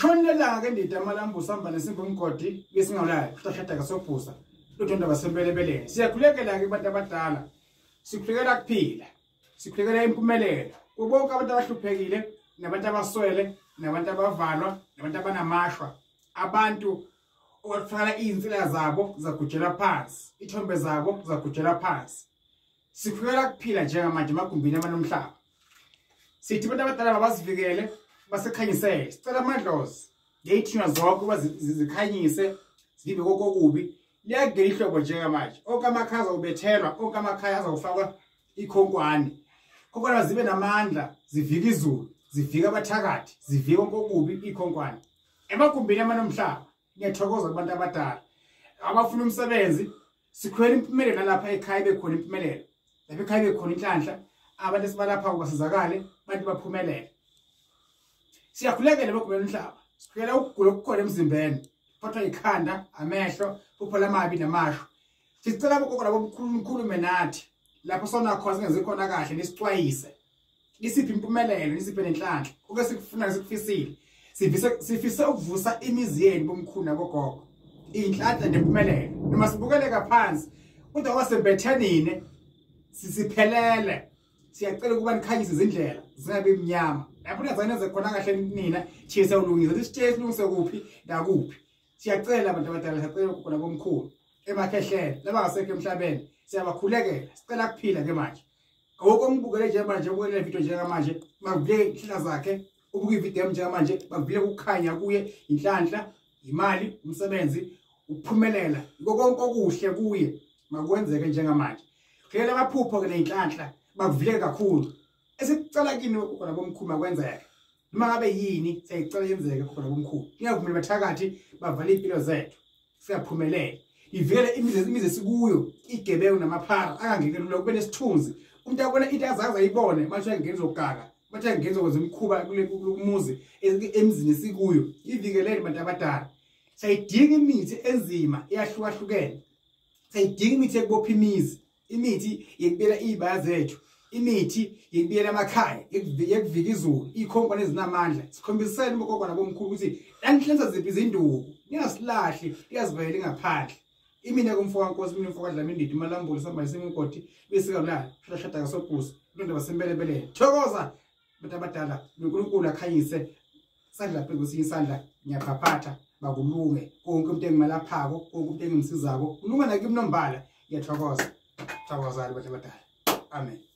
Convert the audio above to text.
Litshonela ke ndida amalambu samba nesimbo umgodi besingawulayo kuhlashada kasobhuza luthonda basembelebeleni siyakhulekela ke abantu abadala sikhulekela kuphila sikhulekela impumelelo bonke abantu abahluphekile nabantu abaswele nabantu abavalwa nabantu abanamashwa abantu owathwala izinsila zabo zagujela phansi ithombe zabo zagujela phansi sikhulekela kuphila njengamanje emagumbini amanomhlaba sithi abantu abadala babazivikele basekhanyisele sicela amadlozi ngeyithinywa zonke uba zikhanyise zibe kokubi liyagela ihlobo njengamanje onke amakhaza ubethelwa onke amakhaya azawufakwa ikhonkwane konkwana zibe namandla zivika izulu zivika abathakathi zivika kokubi ikhonkwane emagumbini amanomhlaba ngiyathokoza kubantu abadala abafuna umsebenzi sikhwela impumelelo nalapha ekhaya bekhona impumelelo lapha ekhaya bekhona inhlanhla abantu esibalapha ukusizakale abantu baphumelele siyakhulekela emagumbini omhlaba sikhwela ukugula okukhona emzimbeni phathwa ikhanda amehlo uphola amabi namashwa sicela abokoko labomkhulu nathi lapho sona khona singenze khona kahle nisicwayise nisiphe impumelelo nisiphe nenhlanhla oke sikufuna sikufisile sifise ukuvusa imizi yenu bomkhulu nabogogo inhlanhla nempumelelo noma sibukeleka phansi kodwa wasembethenine sisiphelele siyacela ukuba nikhanyise izindlela zingabe imnyama lapho nezaneze khona kahle nina chisa ulungise isitshesi lungise kuphi nakuphi siyacela abantu abadala siyacela ukugula bomkhulu emakhehlele labangasekho emhlabeni siyabakhulekela sicela kuphila ke manje ngoko ngibukele nje manje ubukele video njengamanje makuvile inhla zakhe ubuke ivideo njengamanje makuvile ukukhanya kuye inhlanhla imali umsebenzi ukuphumelela konke okuhle kuye makwenzeke njengamanje phela amaphupho ke nenhlanhla makuvile kakhulu esicela kini ukugula bomkhulu makwenzeke noma ngabe yini siyicela yenzeke ukugula bomkhulu ngiyavumela bathakathi bavale impilo zethu siyaphumelela ivikele imizi sikuyo igebewu namaphara angangekelula kube nesithunzi umuntu abona into azaza ayibone manje angenza ukugaka manje angenza kwenza imkhuba kule muzi emzini sikuyo ivikelele abantu abadala sayidinga imithi enzima eyahlukahlukene sayidinga imithi ekubopha imithi yekubela izibaya zethu imithi yekubiyela amakhaya yekuvika izulu ikhonkwane ezinamandla sikhombisene ubokoko nabomkhulu ukuthi lanhlenza ziphi izinduku ningasilahli iyazivela ngaphandle imina kumfoka nkosi mina umfoka Dlamini ndidi malambulo samba isemgodi besika la shada kasobhuza lonto basembelebeleni thokoza abantu abadala uNkulunkulu akhanyise sandla phe kwesinye isandla ngiyaphaphatha bakulunge konke umuntu engimalaphako konke umuntu engimsizako ulunga nakimi nombala ngiyathokoza abantu abadala amen.